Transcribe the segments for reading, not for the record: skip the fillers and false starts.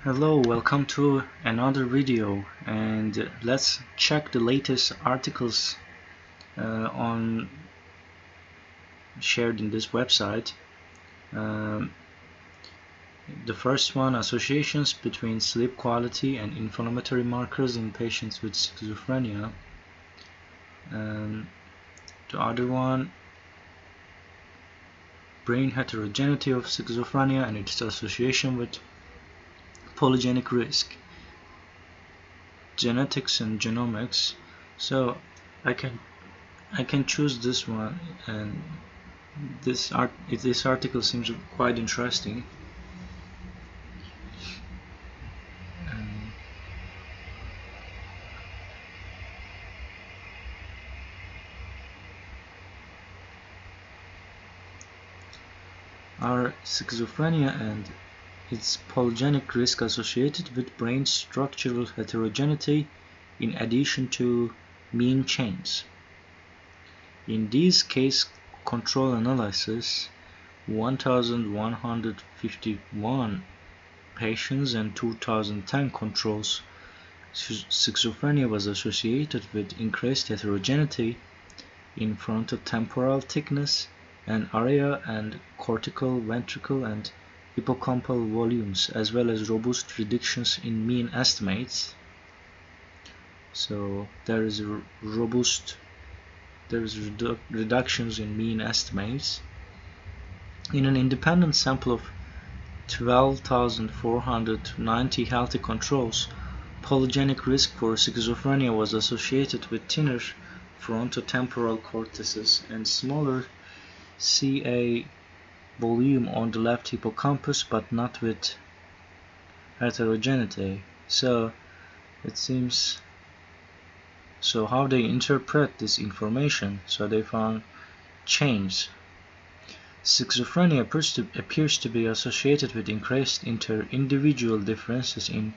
Hello, welcome to another video, and let's check the latest articles on shared in this website. Um, the first one, associations between sleep quality and inflammatory markers in patients with schizophrenia. The other one, brain heterogeneity of schizophrenia and its association with polygenic risk. Genetics and genomics. So I can choose this one, and this article seems quite interesting. Are schizophrenia and its polygenic risk associated with brain structural heterogeneity in addition to mean change? In these case control analyses, 1,151 patients and 2010 controls, schizophrenia was associated with increased heterogeneity in frontotemporal thickness and area and cortical, ventricle and hippocampal volumes, as well as robust reductions in mean estimates. So there is reductions in mean estimates. In an independent sample of 12,490 healthy controls, polygenic risk for schizophrenia was associated with thinner frontotemporal cortices and smaller Ca volume on the left hippocampus, but not with heterogeneity. So it seems, so how they interpret this information, so they found change. Schizophrenia appears to be associated with increased inter-individual differences in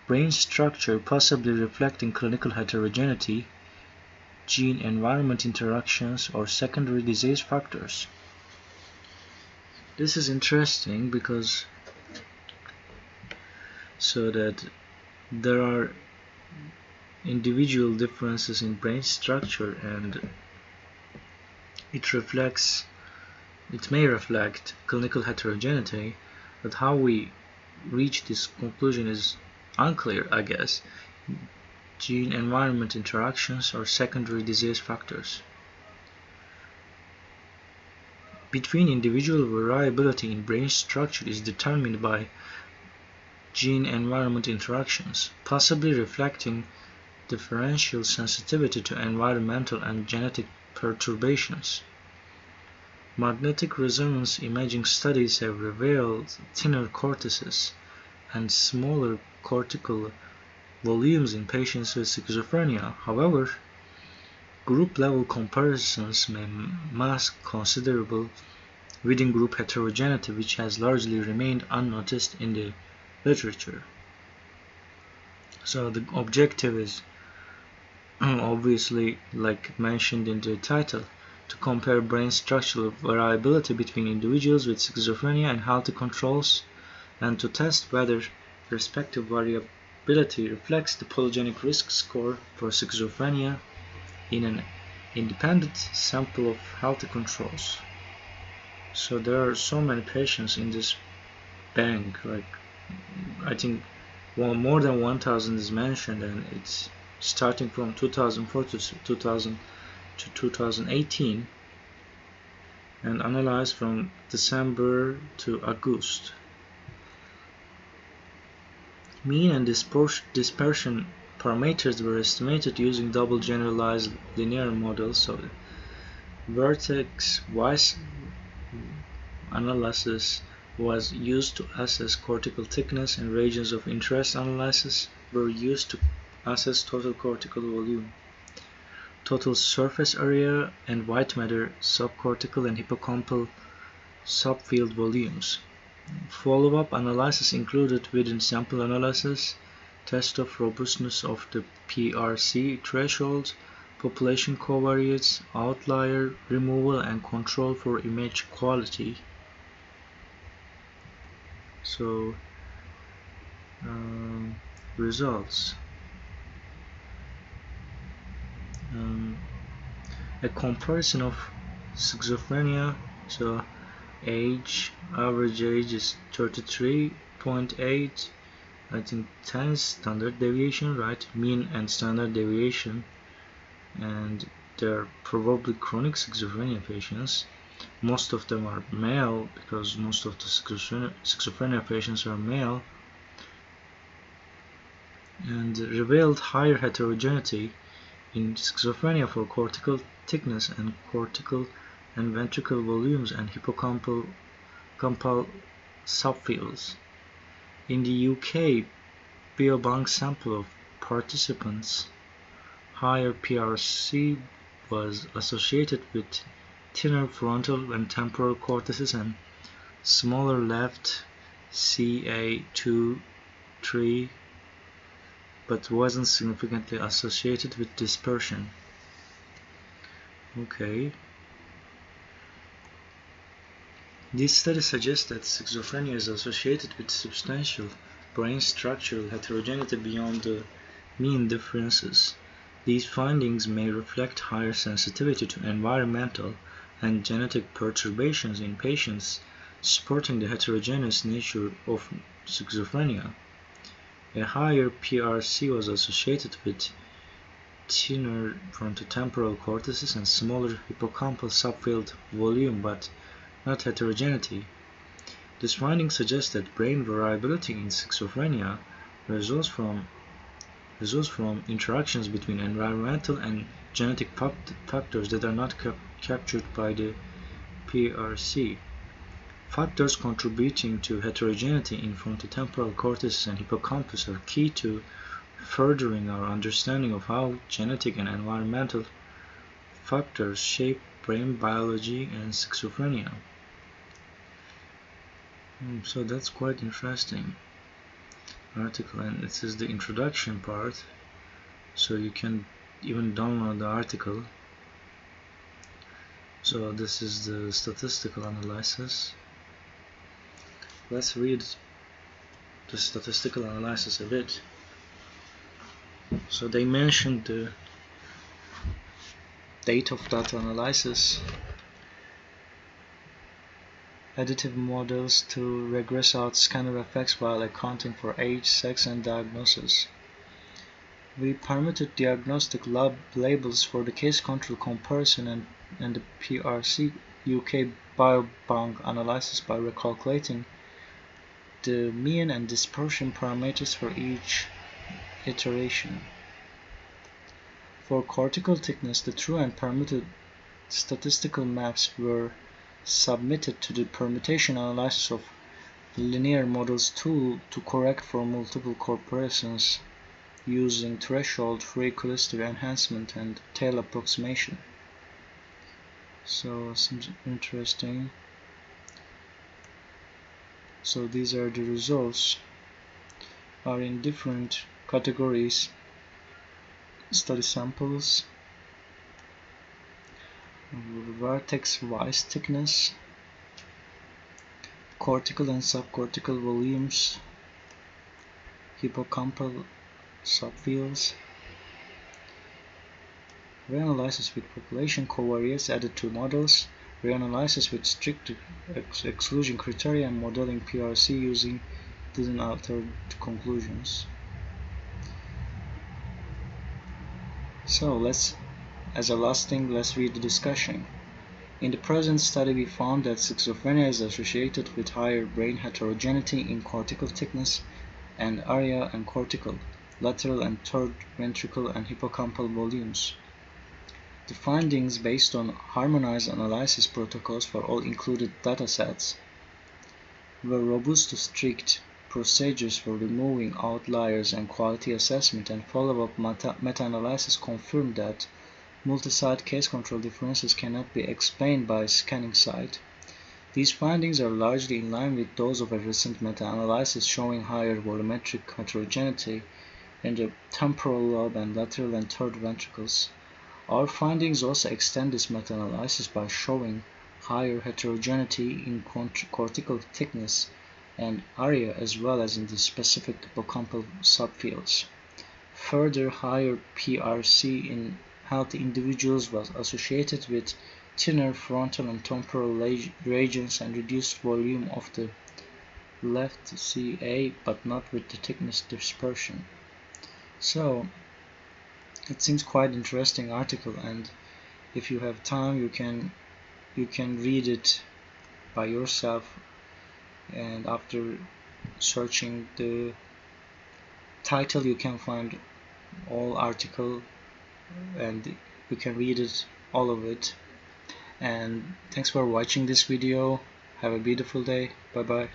brain structure, possibly reflecting clinical heterogeneity, gene-environment interactions, or secondary disease factors. This is interesting because so that there are individual differences in brain structure, and it may reflect clinical heterogeneity, but how we reach this conclusion is unclear, I guess. Gene-environment interactions or secondary disease factors. Between individual variability in brain structure is determined by gene-environment interactions, possibly reflecting differential sensitivity to environmental and genetic perturbations. Magnetic resonance imaging studies have revealed thinner cortices and smaller cortical volumes in patients with schizophrenia. However, group-level comparisons may mask considerable within-group heterogeneity, which has largely remained unnoticed in the literature. So the objective is obviously, like mentioned in the title, to compare brain structural variability between individuals with schizophrenia and healthy controls, and to test whether respective variability reflects the polygenic risk score for schizophrenia in an independent sample of healthy controls. So there are so many patients in this bank, like I think more than 1,000 is mentioned, and it's starting from 2004 to 2018 and analyzed from December to August. Mean and dispersion parameters were estimated using double generalized linear models. So vertex-wise analysis was used to assess cortical thickness, and regions of interest analysis were used to assess total cortical volume, total surface area, and white matter subcortical and hippocampal subfield volumes. Follow-up analysis included within sample analysis, test of robustness of the PRC threshold, population covariates, outlier removal, and control for image quality. So Um, Results. Um, a comparison of schizophrenia. So average age is 33.8. I think 10 is standard deviation, right? Mean and standard deviation. And they're probably chronic schizophrenia patients. Most of them are male because most of the schizophrenia patients are male, and revealed higher heterogeneity in schizophrenia for cortical thickness and cortical and ventricle volumes and hippocampal subfields. In the UK, biobank sample of participants, higher PRC was associated with thinner frontal and temporal cortices and smaller left CA2-3, but wasn't significantly associated with dispersion. Okay. This study suggests that schizophrenia is associated with substantial brain structural heterogeneity beyond the mean differences. These findings may reflect higher sensitivity to environmental and genetic perturbations in patients, supporting the heterogeneous nature of schizophrenia. A higher PRC was associated with thinner frontotemporal cortices and smaller hippocampal subfield volume, but not heterogeneity. This finding suggests that brain variability in schizophrenia results from interactions between environmental and genetic factors that are not captured by the PRC. Factors contributing to heterogeneity in frontotemporal cortex and hippocampus are key to furthering our understanding of how genetic and environmental factors shape brain biology and schizophrenia. So that's quite interesting article, and this is the introduction part, so you can even download the article. So this is the statistical analysis. Let's read the statistical analysis a bit. So they mentioned the date of data analysis, additive models to regress out scanner effects while accounting for age, sex, and diagnosis. We permitted diagnostic labels for the case control comparison and the PRC UK biobank analysis by recalculating the mean and dispersion parameters for each iteration. For cortical thickness, the true and permitted statistical maps were submitted to the permutation analysis of linear models tool to correct for multiple comparisons using threshold, free cluster enhancement, and tail approximation. So seems interesting. So these are the results, are in different categories: study samples, vertex-wise thickness, cortical and subcortical volumes, hippocampal subfields, reanalysis with population covariates added to models, reanalysis with strict exclusion criteria, and modeling PRC using didn't alter the conclusions. So as a last thing, let's read the discussion. In the present study, we found that schizophrenia is associated with higher brain heterogeneity in cortical thickness and area and cortical, lateral and third ventricle and hippocampal volumes. The findings, based on harmonized analysis protocols for all included datasets, were robust to strict procedures for removing outliers and quality assessment, and follow-up meta-analysis confirmed that multi-site case control differences cannot be explained by scanning site. These findings are largely in line with those of a recent meta-analysis showing higher volumetric heterogeneity in the temporal lobe and lateral and third ventricles. Our findings also extend this meta-analysis by showing higher heterogeneity in cortical thickness and ARIA, as well as in the specific hippocampal subfields. Further, higher PRC in healthy individuals was associated with thinner frontal and temporal regions and reduced volume of the left CA, but not with the thickness dispersion. So it seems quite interesting article, and if you have time you can read it by yourself, and after searching the title you can find all article and you can read it, all of it. And thanks for watching this video. Have a beautiful day. Bye bye.